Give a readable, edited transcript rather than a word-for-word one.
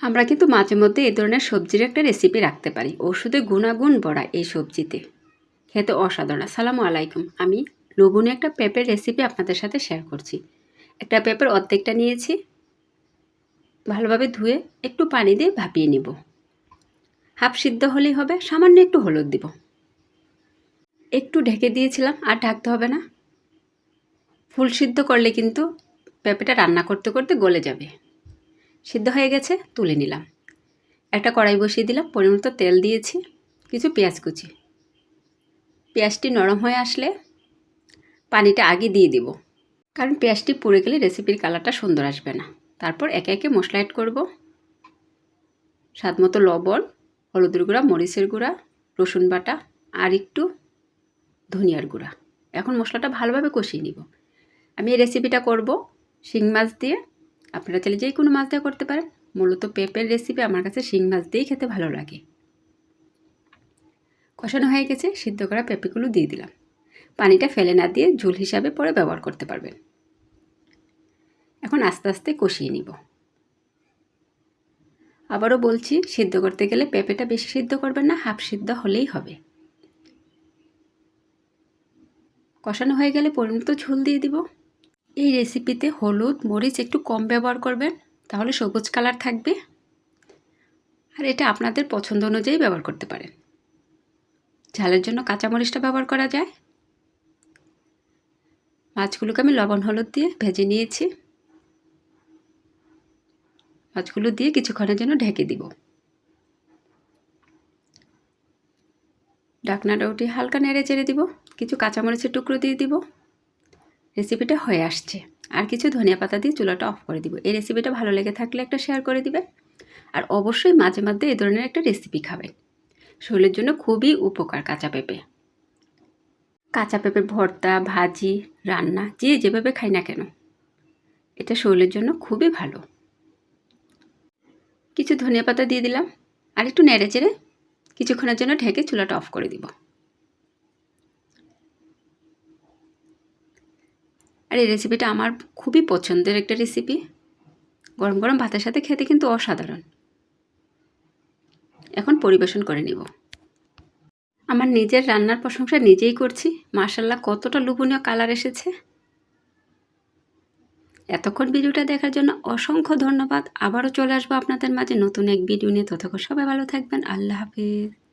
আমরা কিন্তু মাঝে মধ্যে এই ধরনের সবজির একটা রেসিপি রাখতে পারি। ওষুধে গুণাগুণ ভরা এই সবজিতে, খেতে অসাধারণ। আসসালামু আলাইকুম। আমি লোভনীয় একটা পেঁপের রেসিপি আপনাদের সাথে শেয়ার করছি। একটা পেঁপের অর্ধেকটা নিয়েছি, ভালোভাবে ধুয়ে একটু পানি দিয়ে ভাপিয়ে নিব। হাফ সিদ্ধ হলেই হবে, সামান্য একটু হলুদ দিব। একটু ঢেকে দিয়েছিলাম, আর ঢাকতে হবে না। ফুল সিদ্ধ করলে কিন্তু পেঁপেটা রান্না করতে করতে গলে যাবে। সিদ্ধ হয়ে গেছে, তুলে নিলাম। একটা কড়াই বসিয়ে দিলাম, পরিমাণ মতো তেল দিয়েছি, কিছু পেঁয়াজ কুচি। পেঁয়াজটি নরম হয়ে আসলে পানিটা আগে দিয়ে দিব, কারণ পেঁয়াজটি পুড়ে গেলে রেসিপির কালারটা সুন্দর আসবে না। তারপর একে একে মশলা অ্যাড করব। স্বাদ মতো লবণ, হলুদের গুঁড়া, মরিচের গুঁড়া, রসুন বাটা আর একটু ধনিয়ার গুঁড়া। এখন মশলাটা ভালোভাবে কষিয়ে নিব। আমি এই রেসিপিটা করব শিং মাছ দিয়ে। আপনারা চাইলে যে কোনো মাছ দিয়ে করতে পারেন। মূলত পেঁপের রেসিপি আমার কাছে শিং মাছ দিয়েই খেতে ভালো লাগে। কষানো হয়ে গেছে, সিদ্ধ করা পেঁপেগুলো দিয়ে দিলাম। পানিটা ফেলে না দিয়ে ঝোল হিসাবে পরে ব্যবহার করতে পারবেন। এখন আস্তে আস্তে কষিয়ে নিব। আবারও বলছি, সিদ্ধ করতে গেলে পেঁপেটা বেশি সিদ্ধ করবেন না, হাফ সিদ্ধ হলেই হবে। কষানো হয়ে গেলে পরিমিত ঝোল দিয়ে দিব। এই রেসিপিতে হলুদ মরিচ একটু কম ব্যবহার করবেন, তাহলে সবুজ কালার থাকবে। আর এটা আপনাদের পছন্দ অনুযায়ী ব্যবহার করতে পারেন। ঝালের জন্য কাঁচামরিচটা ব্যবহার করা যায়। মাছগুলোকে আমি লবণ হলুদ দিয়ে ভেজে নিয়েছি। মাছগুলো দিয়ে কিছুক্ষণের জন্য ঢেকে দিব। ঢাকনাটা উঠিয়ে হালকা নেড়ে চেড়ে দিব। কিছু কাঁচামরিচের টুকরো দিয়ে দিব। রেসিপিটা হয়ে আসছে। আর কিছু ধনিয়া পাতা দিয়ে চুলাটা অফ করে দিব। এই রেসিপিটা ভালো লেগে থাকলে একটা শেয়ার করে দিবেন। আর অবশ্যই মাঝে মধ্যে এই ধরনের একটা রেসিপি খাবেন। শরীরের জন্য খুবই উপকার কাঁচা পেঁপে। কাঁচা পেঁপে ভর্তা, ভাজি, রান্না যে যেভাবে খাই না কেন, এটা শরীরের জন্য খুবই ভালো। কিছু ধনিয়া পাতা দিয়ে দিলাম। আর একটু নেড়ে চেড়ে কিছুক্ষণের জন্য ঢেকে চুলাটা অফ করে দিব। আর এই রেসিপিটা আমার খুবই পছন্দের একটা রেসিপি। গরম গরম ভাতের সাথে খেতে কিন্তু অসাধারণ। এখন পরিবেশন করে নিব। আমার নিজের রান্নার প্রশংসা নিজেই করছি। মাশাআল্লাহ, কতটা লোভনীয় কালার এসেছে। এতক্ষণ ভিডিওটা দেখার জন্য অসংখ্য ধন্যবাদ। আবারও চলে আসবো আপনাদের মাঝে নতুন এক ভিডিও নিয়ে। ততক্ষণ সবাই ভালো থাকবেন। আল্লাহ হাফেজ।